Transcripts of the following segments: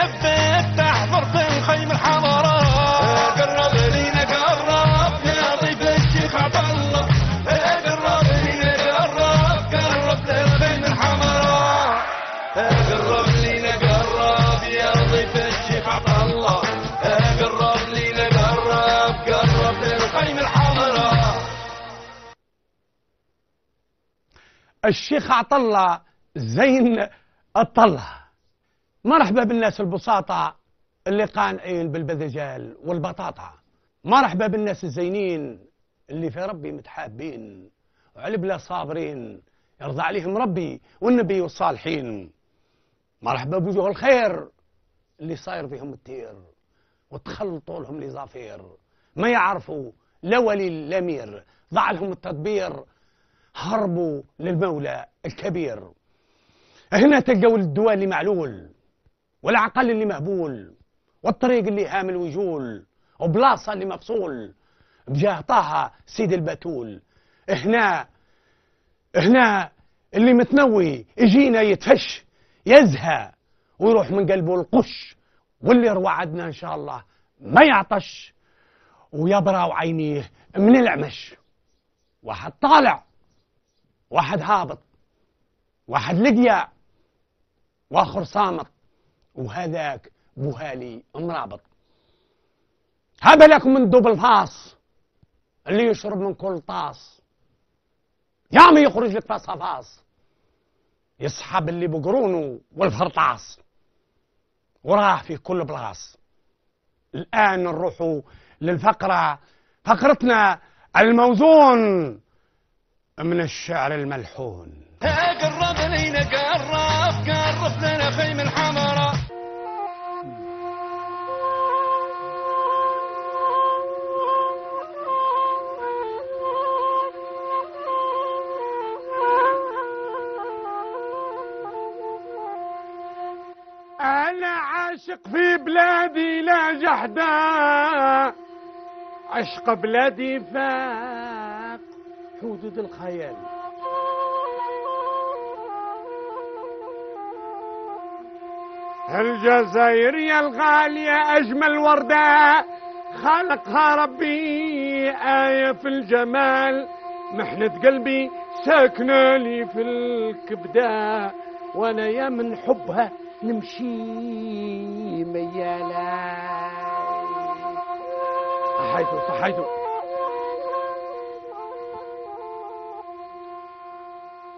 لفيت تحضر في الخيم الحمراء. قرب لينا قرب يا ضيف الشيخ عطله، قرب لينا قرب للخيم الحمراء. قرب لينا قرب يا ضيف الشيخ عطله، قرب لينا قرب للخيم الحمراء. الشيخ عطله زين الطله. مرحبا بالناس البساطة اللي قانعين بالبذجال والبطاطا. مرحبا بالناس الزينين اللي في ربي متحابين وعلى بلا صابرين يرضى عليهم ربي والنبي والصالحين. مرحبا بوجوه الخير اللي صاير فيهم التير وتخلطوا لهم لزافير، ما يعرفوا لا ولي الامير، ضاع لهم التدبير، هربوا للمولى الكبير. هنا تلقوا الدواء اللي معلول والعقل اللي مهبول والطريق اللي هامل ويجول وبلاصة اللي مفصول بجاه طه سيد البتول. هنا اللي متنوي يجينا يتفش يزهى ويروح من قلبه القش، واللي وعدنا ان شاء الله ما يعطش ويبرى عينيه من العمش. واحد طالع واحد هابط، واحد لقيا واخر صامت، وهذاك بوهالي مرابط. هذا لكم من دوب الفاص اللي يشرب من كل طاس، يا ما يخرج لك فاص يسحب اللي بقرونه والفرطاس وراه في كل بلاص. الآن نروحوا للفقرة، فقرتنا الموزون من الشعر الملحون. قرب لينا قرب لنا خيم الحمراء. أنا عاشق في بلادي لا جحدا، عشق بلادي فاق حدود الخيال. الجزائر يا الغالية أجمل وردة خلقها ربي آية في الجمال، محنة قلبي ساكنة لي في الكبدة، وأنا يا من حبها نمشي ميالا. صحيتو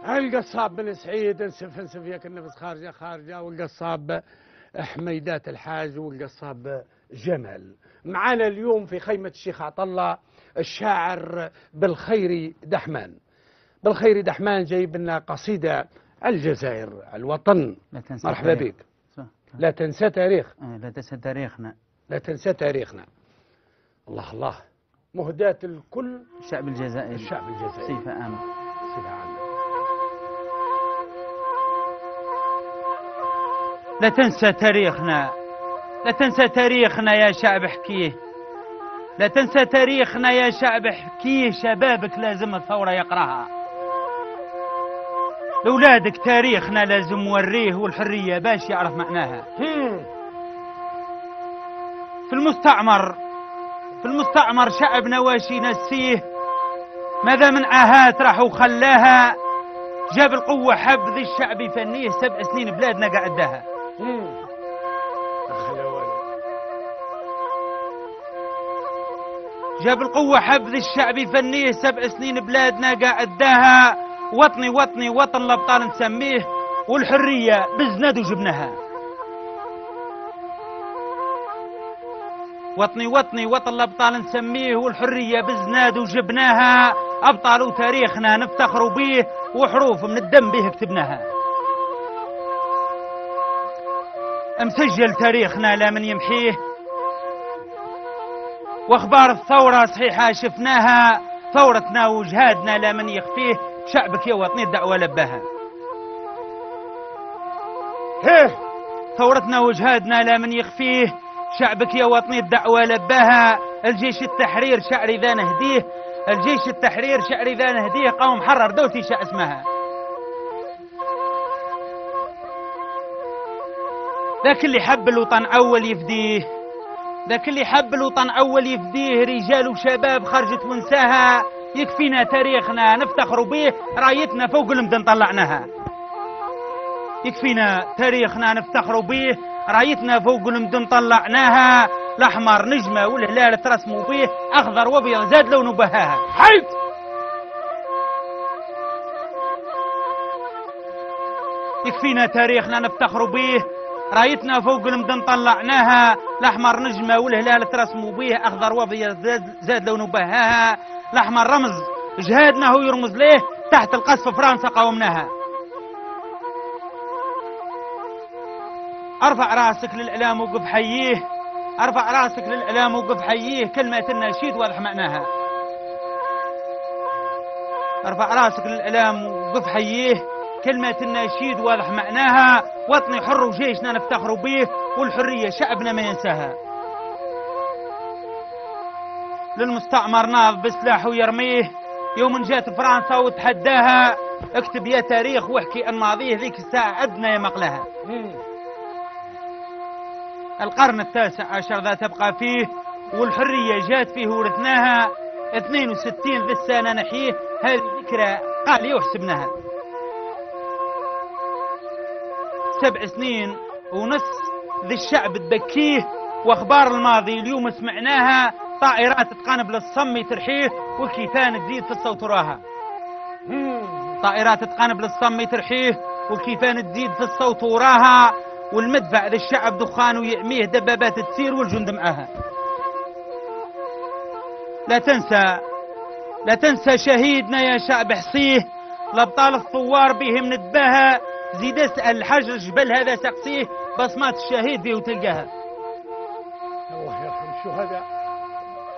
القصاب بن سعيد انسف ياك النفس خارجه، والقصاب حميدات الحاج، والقصاب جمال. معانا اليوم في خيمة الشيخ عطله الشاعر بالخيري دحمان. بالخيري دحمان جايب لنا قصيدة الجزائر الوطن. مرحبا بك. لا تنسى تاريخ. لا تنسى تاريخنا. لا تنسى تاريخنا. الله مهداة الكل الشعب الجزائري. الشعب الجزائري صفة عامة. صفة عامة. لا تنسى تاريخنا، لا تنسى تاريخنا يا شعب احكيه، لا تنسى تاريخنا يا شعب احكيه، شبابك لازم الثورة يقراها، لأولادك تاريخنا لازم وريه والحرية باش يعرف معناها. في المستعمر شعبنا واش ينسيه، ماذا من عاهات راح وخلاها، جاب القوة حب ذي الشعب يفنيه، 7 سنين بلادنا قعدها. جاب القوة حب ذي الشعب يفنيه، 7 سنين بلادنا قعدها، وطني وطني وطن الأبطال نسميه، والحرية بزناد وجبناها. وطني وطني وطن الأبطال نسميه، والحرية بزناد وجبناها، أبطال وتاريخنا نفتخروا بيه، وحروف من الدم به كتبناها. مسجل تاريخنا لا من يمحيه، واخبار الثورة صحيحة شفناها، ثورتنا وجهادنا لا من يخفيه، شعبك يا وطني الدعوة لباها. ثورتنا وجهادنا لا من يخفيه، شعبك يا وطني الدعوة لباها. الجيش التحرير شعري ذا نهديه، الجيش التحرير شعري ذا نهديه، قوم حرر دولتي شا اسمها. ذاك اللي حب الوطن أول يفديه، ذاك اللي حب الوطن أول يفديه، رجال وشباب خرجت ونساها، يكفينا تاريخنا نفتخروا به، رايتنا فوق المدن طلعناها. يكفينا تاريخنا نفتخروا به، رايتنا فوق المدن طلعناها، الأحمر نجمة والهلال ترسموا به، أخضر وأبيض زاد لونه بهاها. حيث يكفينا تاريخنا نفتخروا به، رايتنا فوق المدن طلعناها، الأحمر نجمة والهلال ترسموا به، أخضر وأبيض زاد لونه بهاها. الأحمر رمز جهادنا هو يرمز ليه، تحت القصف فرنسا قاومناها. ارفع راسك للإعلام وقف حييه، ارفع راسك للإعلام وقف حييه، كلمة النشيد واضح معناها. ارفع راسك للإعلام وقف حييه، كلمة النشيد واضح معناها، وطني حر وجيشنا نفتخروا به، والحرية شعبنا ما ينساها. للمستعمر ناض بسلاحه ويرميه، يوم جات فرنسا وتحداها، اكتب يا تاريخ واحكي عن ماضيه، ذيك الساعة أدنى يا مقلها. القرن التاسع عشر ذا تبقى فيه، والحرية جات فيه ورثناها، 62 ذي السنة نحيه، هذه ذكرى قال يحسبناها. 7 سنين ونص ذي الشعب تبكيه، واخبار الماضي اليوم سمعناها، طائرات تقانب للصم ترحيه، والكيفان تزيد في الصوت وراها. طائرات تقانب للصم ترحيه، والكيفان تزيد في الصوت وراها، والمدفع ذي الشعب دخان ويعميه، دبابات تسير والجند معاها. لا تنسى شهيدنا يا شعب حصيه، الابطال الثوار بهم نتباهى، زيد اسأل الحجر جبل هذا سقسيه، بصمات الشهيد فيه وتلقاها. الله يرحم الشهداء.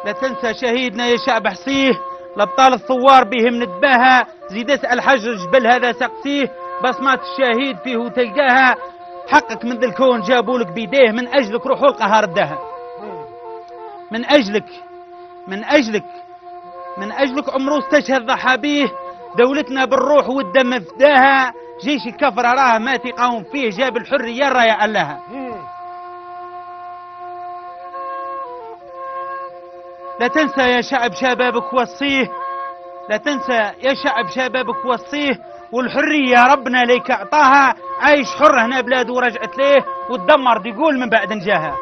لا تنسى شهيدنا يا شعب حصيه، الابطال الثوار بهم نتباهى، زيد اسأل الحجر جبل هذا سقسيه، بصمات الشهيد فيه وتلقاها. حقك من ذا الكون جابولك بيديه، من اجلك روحوا القهار اداها. من اجلك عمره استشهد ضحى بيه، دولتنا بالروح والدم فداها، جيش الكفر راه ما تقاوم فيه، جاب الحرية الراية علها. لا تنسى يا شعب شبابك وصيه، لا تنسى يا شعب شبابك وصيه، والحرية ربنا ليك اعطاها، عايش حر هنا بلاده ورجعت ليه، وتدمر يقول من بعد نجاها.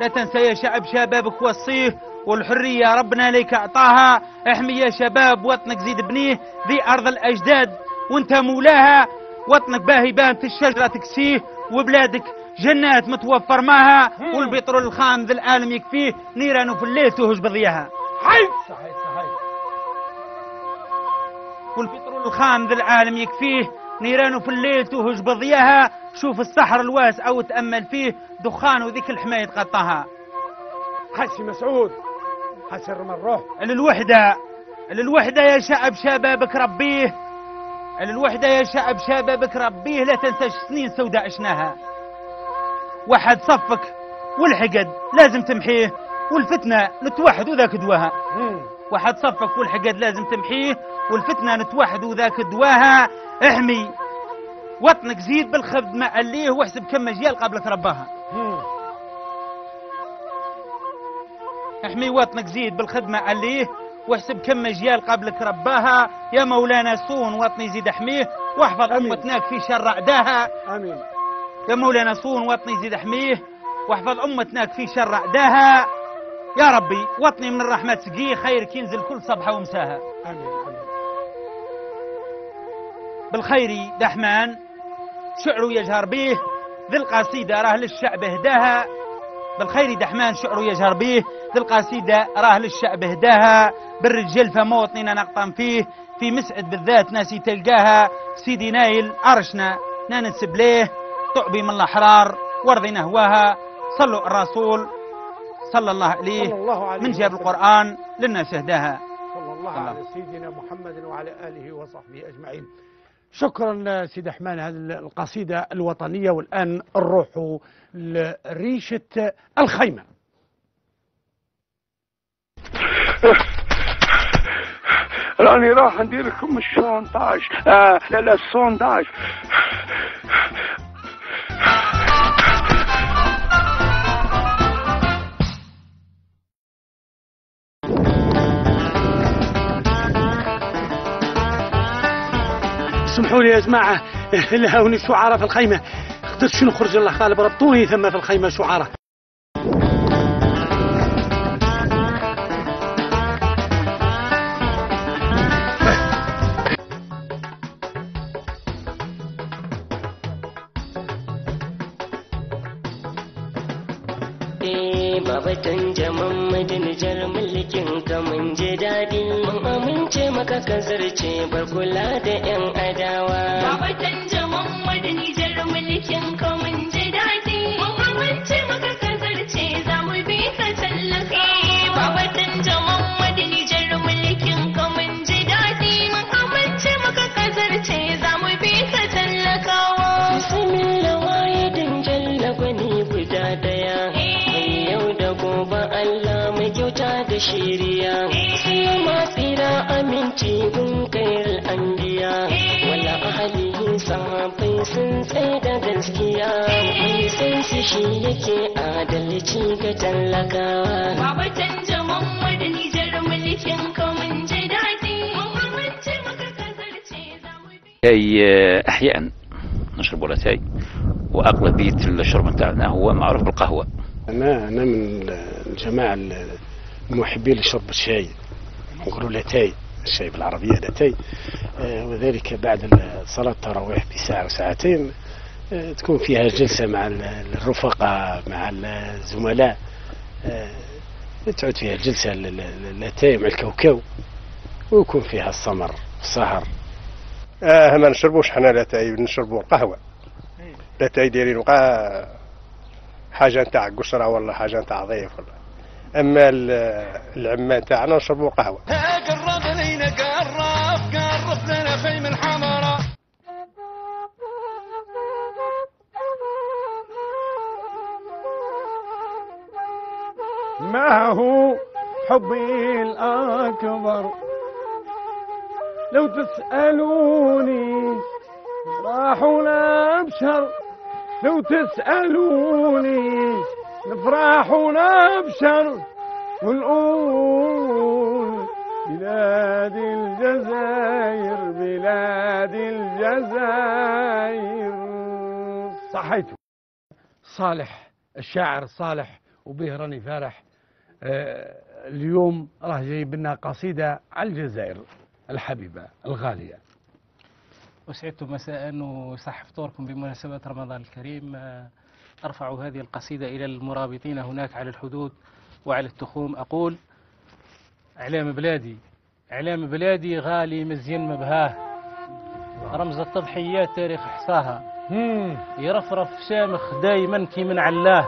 لا تنسى يا شعب شبابك وصيه، والحرية ربنا ليك اعطاها، احمي يا شباب وطنك زيد بنيه، ذي ارض الاجداد وانت مولاها، وطنك باهي بان في الشجرة تكسيه، وبلادك جنات متوفر معها، والبترول الخام ذي العالم يكفيه، نيران في الليل تهج بضياها. صحيح. والبترول الخام ذي العالم يكفيه، نيران في الليل تهج بضياها، شوف الصحر الواسع وتأمل فيه، دخان وذيك الحماية تغطاها. حسي مسعود، حسي الروح. للوحدة يا شعب شبابك ربيه، للوحدة يا شعب شبابك ربيه، لا تنساش سنين سوداء عشناها. وحد صفك والحقد لازم تمحيه، والفتنة نتوحد وذاك دواها. وحد صفك والحقد لازم تمحيه، والفتنة نتوحد وذاك دواها. احمي وطنك زيد بالخدمة عليه، واحسب كم اجيال قبلك رباها. احمي وطنك زيد بالخدمة عليه، واحسب كم اجيال قبلك رباها. يا مولانا صون وطني زيد احميه، واحفظ امتناك في شر اعداها. امين. يا مولانا صون وطني زيد احميه، واحفظ امتناك في شر اعداها. يا ربي وطني من الرحمة سقيه، خيرك ينزل كل صبحة ومساها. امين. بالخير دحمان شعره يجهر به، ذي القصيدة راه للشعب هداها. بالخير دحمان شعره يجهر به، ذي القصيدة راه للشعب هداها. بالرجال فموطننا نقطن فيه، في مسعد بالذات ناسي تلقاها. سيدي نايل عرشنا ننسب ليه، طعبي من الأحرار وارضي نهواها. صلوا الرسول صلى الله عليه من جاب القرآن للناس هداها. صلى الله على سيدنا محمد وعلى آله وصحبه أجمعين. شكرا سيدي أحمان، هذه القصيدة الوطنية. والآن نروح لريشة الخيمة. راني راح ندير لكم الشونتاج، لا السونداج. اسمحوا لي يا جماعة، لهوني شعراء في الخيمة، قدرتش نخرج الله غالب، ربطوني ثم في الخيمة شعراء. Babatan Muhammadin jar mulkin ka mun ji daɗi, mun amince maka ka zarce bar kula da 'yan adawa. Babatan Muhammadin jar mulkin ka mun ji daɗi, mun amince maka ka zarce za mu bi ka tallaka. Babatan Muhammadin jar mulkin ka mun ji daɗi, mun amince maka ka zarce za mu bi ka tallakawa. Bismillah waye din jalla gwani guda daya. Gobe Allah mai kyauta da shiriya, sai ma tsira aminci gun kairar anbiya, wala ahalihi sahabbai sun tsaye da gaskiya, mai san su shi yake adalci ga talakawa. Baba canja Muhammad Nijar mulkin ka mun ji daɗi, Muhammad ce maka kasarce za mu bi. أحيانا نشرب لاتاي، وأغلبية الشرب بتاعنا هو معروف بالقهوة. أنا من الجماعة المحبين لشرب الشاي، نقولوا لاتاي، الشاي بالعربية لاتاي، وذلك بعد صلاة التراويح بساعة وساعتين تكون فيها جلسة مع الرفقاء مع الزملاء، تعود فيها جلسة لاتاي مع الكوكو، ويكون فيها السمر والسهر. ما نشربوش حنا لاتاي، نشربوا قهوة. لاتاي دايرين وقع حاجة نتاع قشرة ولا حاجة نتاع ضيف ولا، أما العمان تاعنا نشربوا قهوة. قرب لينا قرب لنا خيم الحمراء. ما هو حبي الأكبر لو تسألوني راح ونبشر، لو تسألوني نفرح ونبشر ونقول بلاد الجزائر بلاد الجزائر. صحيتوا صالح الشاعر صالح وبه راني فارح اليوم راه جايب لنا قصيدة على الجزائر الحبيبة الغالية. أسعدتم مساء وصح فطوركم بمناسبة رمضان الكريم. أرفع هذه القصيدة إلى المرابطين هناك على الحدود وعلى التخوم. أقول: إعلام بلادي إعلام بلادي غالي مزين مبهاه، رمز التضحيات تاريخ حصاها، يرفرف شامخ دايما كي من علاه،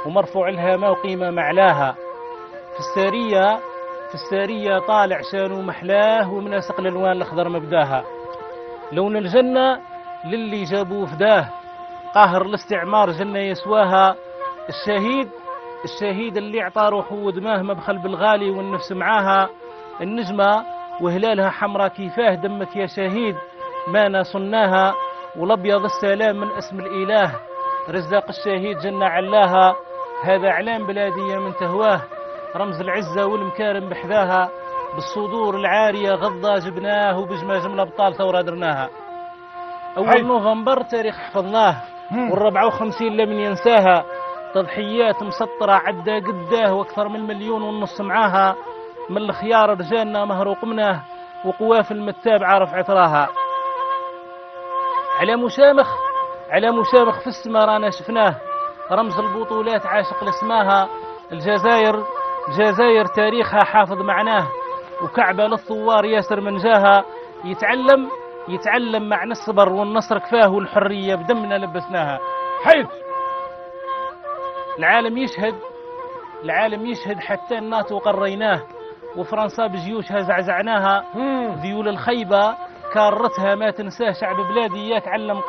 ومرفوع الهامة وقيمة معلاها. في السارية طالع شانو محلاه، ومناسق الألوان الأخضر مبداها. لون الجنة للي جابوه فداه، قاهر الاستعمار جنة يسواها. الشهيد اللي اعطى روحه ودماه، مبخل بالغالي والنفس معاها. النجمة وهلالها حمرا كيفاه، دمك يا شهيد ما صناها. والابيض السلام من اسم الاله، رزاق الشهيد جنة علاها. هذا اعلام بلادية من تهواه، رمز العزة والمكارم بحذاها. بالصدور العارية غضا جبناه، وبجماجم الأبطال ثورة درناها. أول نوفمبر تاريخ حفظناه، وال54 لمن ينساها. تضحيات مسطرة عدى قداه، وأكثر من 1.5 مليون معاها. من الخيار رجالنا مهروق مناه، وقواف المتاب عارف عطراها. على مشامخ في السما رانا شفناه، رمز البطولات عاشق لسماها. الجزائر تاريخها حافظ معناه، وكعبة للثوار ياسر من جاها. يتعلم معنى الصبر والنصر كفاه، والحرية بدمنا لبسناها. حيث العالم يشهد حتى الناتو قريناه، وفرنسا بجيوشها زعزعناها. ذيول الخيبة كارتها ما تنساه، شعب بلادي ياك علم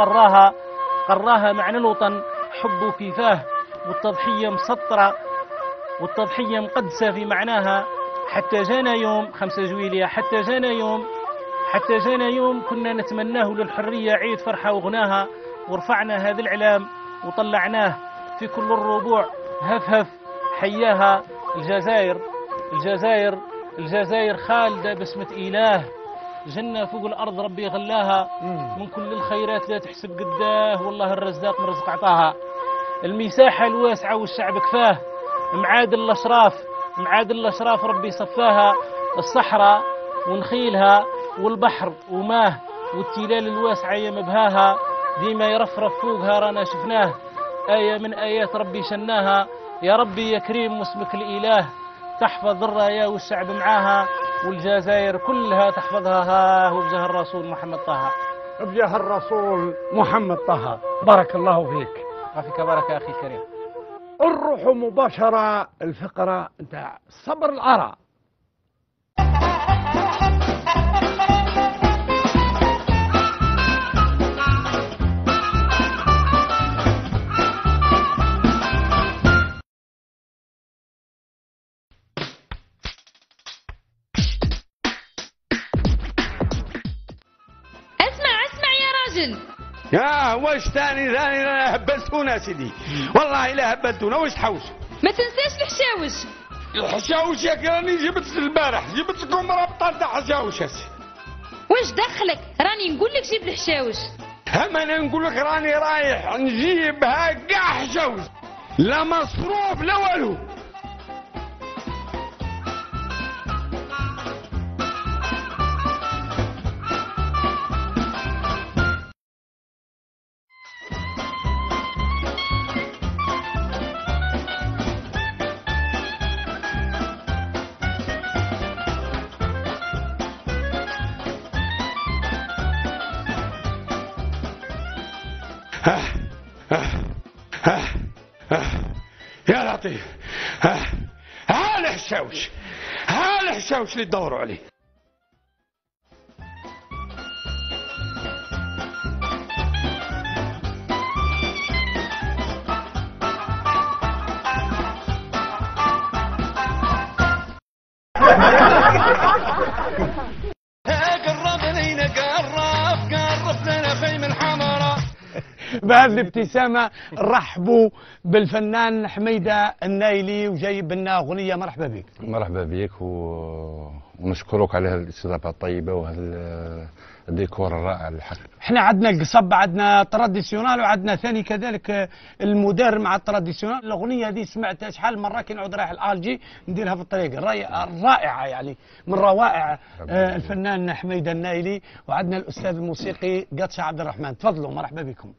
قراها معنى الوطن حبه كيفاه. والتضحية مسطرة والتضحية مقدسة في معناها. حتى جانا يوم 5 جويلية، حتى جانا يوم كنا نتمناه للحرية، عيد فرحة وغناها. ورفعنا هذا الإعلام وطلعناه في كل الربوع، هف حياها. الجزائر خالدة بسمة إله، جنة فوق الأرض ربي غلاها من كل الخيرات لا تحسب قداه، والله الرزاق من رزق عطاها. المساحة الواسعة والشعب كفاه، معادل الأشراف ربي صفاها. الصحراء ونخيلها والبحر وماه والتلال الواسعة يا مبهاها، ديما يرفرف فوقها رانا شفناه، آية من آيات ربي شناها. يا ربي يا كريم واسمك الإله، تحفظ الراية والشعب معاها، والجزائر كلها تحفظها ها، وبجاه الرسول محمد طه. بجاه الرسول محمد طه، بارك الله فيك. فيك بركة أخي الكريم. نروح مباشرة الفقرة نتاع صبر الآراء. يا واش ثاني لا هبلتونا سيدي، والله الا هبلتونا. واش تحوسوا؟ ما تنساش الحشاوش ياك راني جبت البارح، جبت لكم رابطه تاع حشاوش. واش دخلك؟ راني نقول لك جيب الحشاوش. اما انا نقول لك راني رايح نجيبها كاع حشاوش، لا مصروف لا والو. يا لطيف، ها الحشاوش اللي تدوروا عليه. قرب لينا قرب لنا خيم الحمراء. بهذه الابتسامة رحبوا بالفنان حميدة النايلي وجايب لنا أغنية. مرحبا بك. مرحبا بك ونشكرك على هذه الاستضافة الطيبة وهذا الديكور الرائع الحق. احنا عندنا القصب، عندنا تراديسيونال، وعندنا ثاني كذلك المدار مع التراديسيونال. الأغنية هذه سمعتها شحال مرة كي نعود رايح الألجي نديرها في الطريق. الرائعة يعني من روائع الفنان حميدة النايلي. وعندنا الأستاذ الموسيقي قطشة عبد الرحمن. تفضلوا مرحبا بكم.